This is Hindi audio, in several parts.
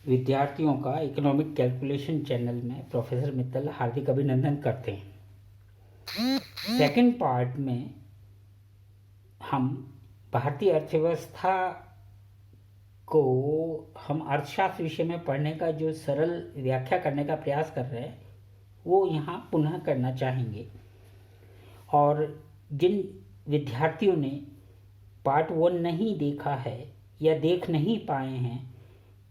विद्यार्थियों का इकोनॉमिक कैलकुलेशन चैनल में प्रोफेसर मित्तल हार्दिक अभिनंदन करते हैं। सेकंड पार्ट में हम भारतीय अर्थव्यवस्था को हम अर्थशास्त्र विषय में पढ़ने का जो सरल व्याख्या करने का प्रयास कर रहे हैं वो यहाँ पुनः करना चाहेंगे। और जिन विद्यार्थियों ने पार्ट 1 नहीं देखा है या देख नहीं पाए हैं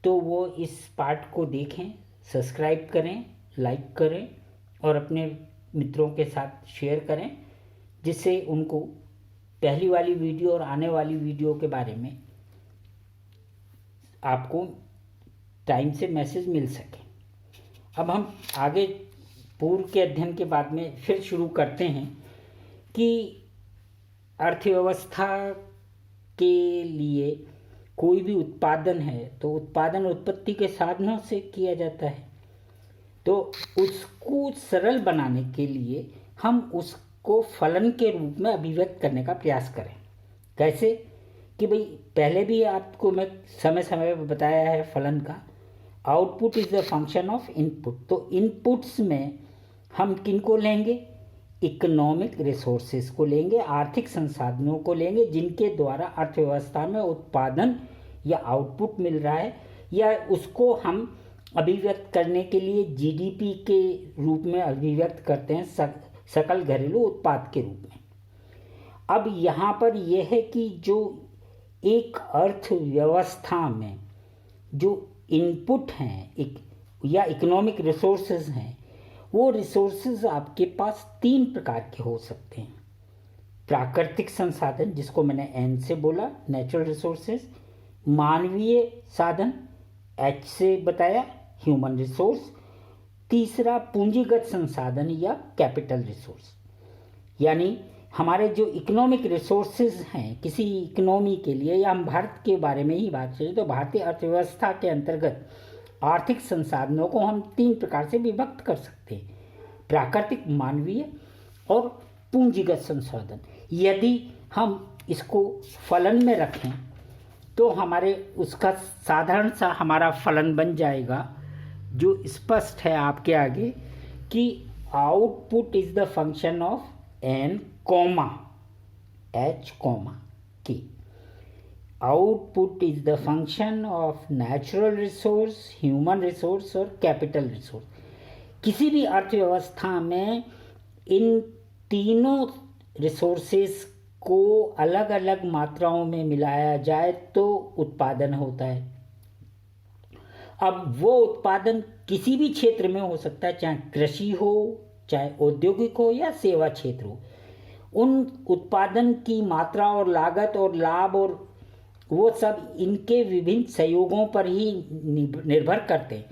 तो वो इस पार्ट को देखें, सब्सक्राइब करें, लाइक करें और अपने मित्रों के साथ शेयर करें, जिससे उनको पहली वाली वीडियो और आने वाली वीडियो के बारे में आपको टाइम से मैसेज मिल सके। अब हम आगे पूर्व के अध्ययन के बाद में फिर शुरू करते हैं कि अर्थव्यवस्था के लिए कोई भी उत्पादन है तो उत्पादन उत्पत्ति के साधनों से किया जाता है, तो उसको सरल बनाने के लिए हम उसको फलन के रूप में अभिव्यक्त करने का प्रयास करें। कैसे कि भाई पहले भी आपको मैं समय समय पर बताया है फलन का, output is the function of input. तो इनपुट्स में हम किन को लेंगे? इकोनॉमिक रिसोर्सेज को लेंगे, आर्थिक संसाधनों को लेंगे जिनके द्वारा अर्थव्यवस्था में उत्पादन या आउटपुट मिल रहा है, या उसको हम अभिव्यक्त करने के लिए जीडीपी के रूप में अभिव्यक्त करते हैं, सकल घरेलू उत्पाद के रूप में। अब यहाँ पर यह है कि जो एक अर्थव्यवस्था में जो इनपुट हैं या इकोनॉमिक रिसोर्सेज हैं, वो रिसोर्सेज आपके पास 3 प्रकार के हो सकते हैं। प्राकृतिक संसाधन, जिसको मैंने एन से बोला, नेचुरल रिसोर्सेज। मानवीय साधन, एच से बताया, ह्यूमन रिसोर्स। तीसरा पूंजीगत संसाधन या कैपिटल रिसोर्स। यानी हमारे जो इकोनॉमिक रिसोर्सेज हैं किसी इकोनॉमी के लिए, या हम भारत के बारे में ही बात करें तो भारतीय अर्थव्यवस्था के अंतर्गत आर्थिक संसाधनों को हम 3 प्रकार से विभक्त कर सकते हैं: प्राकृतिक, मानवीय और पूंजीगत संसाधन। यदि हम इसको फलन में रखें तो हमारे उसका साधारण सा हमारा फलन बन जाएगा जो स्पष्ट है आपके आगे कि output is the function of N comma H comma K. Output is the function of natural resource, human resource और कैपिटल रिसोर्स। किसी भी अर्थव्यवस्था में इन तीनों रिसोर्सेस को अलग अलग मात्राओं में मिलाया जाए तो उत्पादन होता है। अब वो उत्पादन किसी भी क्षेत्र में हो सकता है, चाहे कृषि हो, चाहे औद्योगिक हो या सेवा क्षेत्र हो। उन उत्पादन की मात्रा और लागत और लाभ और वो सब इनके विभिन्न संयोगों पर ही निर्भर करते हैं।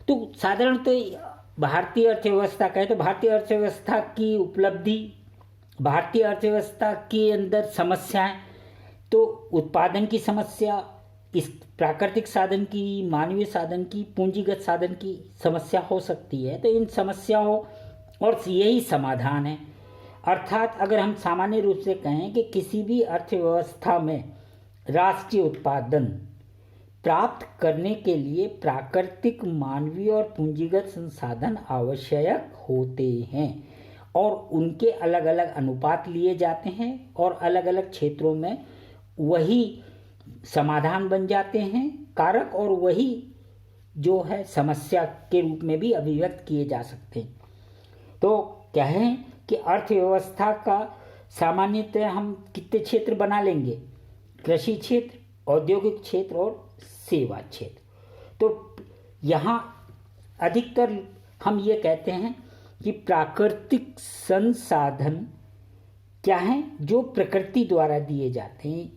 तो साधारणतः भारतीय अर्थव्यवस्था कहें तो भारतीय अर्थव्यवस्था की उपलब्धि, भारतीय अर्थव्यवस्था के अंदर समस्याएं, तो उत्पादन की समस्या, इस प्राकृतिक साधन की, मानवीय साधन की, पूंजीगत साधन की समस्या हो सकती है। तो इन समस्याओं और यही समाधान है। अर्थात अगर हम सामान्य रूप से कहें कि किसी भी अर्थव्यवस्था में राष्ट्रीय उत्पादन प्राप्त करने के लिए प्राकृतिक, मानवीय और पूंजीगत संसाधन आवश्यक होते हैं और उनके अलग अलग अनुपात लिए जाते हैं और अलग अलग क्षेत्रों में वही समाधान बन जाते हैं कारक, और वही जो है समस्या के रूप में भी अभिव्यक्त किए जा सकते हैं। तो कहें कि अर्थव्यवस्था का सामान्यतः हम कितने क्षेत्र बना लेंगे? कृषि क्षेत्र, औद्योगिक क्षेत्र और सेवा क्षेत्र। तो यहाँ अधिकतर हम ये कहते हैं कि प्राकृतिक संसाधन क्या हैं? जो प्रकृति द्वारा दिए जाते हैं।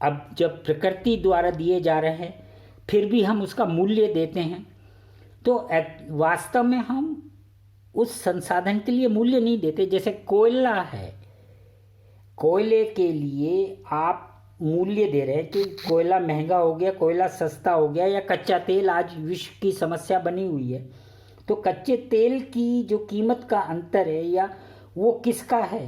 अब जब प्रकृति द्वारा दिए जा रहे हैं फिर भी हम उसका मूल्य देते हैं, तो वास्तव में हम उस संसाधन के लिए मूल्य नहीं देते। जैसे कोयला है, कोयले के लिए आप मूल्य दे रहे हैं कि कोयला महंगा हो गया, कोयला सस्ता हो गया, या कच्चा तेल आज विश्व की समस्या बनी हुई है। तो कच्चे तेल की जो कीमत का अंतर है या वो किसका है?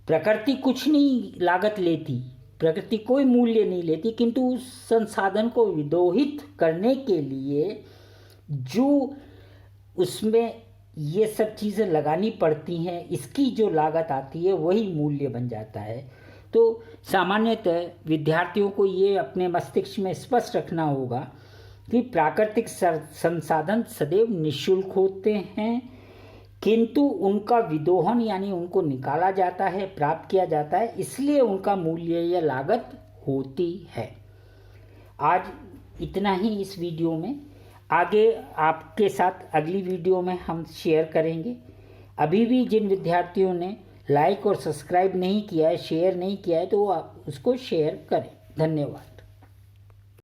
प्रकृति कुछ नहीं लागत लेती, प्रकृति कोई मूल्य नहीं लेती, किंतु उस संसाधन को विदोहित करने के लिए जो उसमें ये सब चीज़ें लगानी पड़ती हैं, इसकी जो लागत आती है वही मूल्य बन जाता है। तो सामान्यतः विद्यार्थियों को ये अपने मस्तिष्क में स्पष्ट रखना होगा कि प्राकृतिक संसाधन सदैव निःशुल्क होते हैं, किंतु उनका विदोहन यानी उनको निकाला जाता है, प्राप्त किया जाता है, इसलिए उनका मूल्य या लागत होती है। आज इतना ही इस वीडियो में। आगे आपके साथ अगली वीडियो में हम शेयर करेंगे। अभी भी जिन विद्यार्थियों ने लाइक और सब्सक्राइब नहीं किया है, शेयर नहीं किया है, तो आप उसको शेयर करें। धन्यवाद।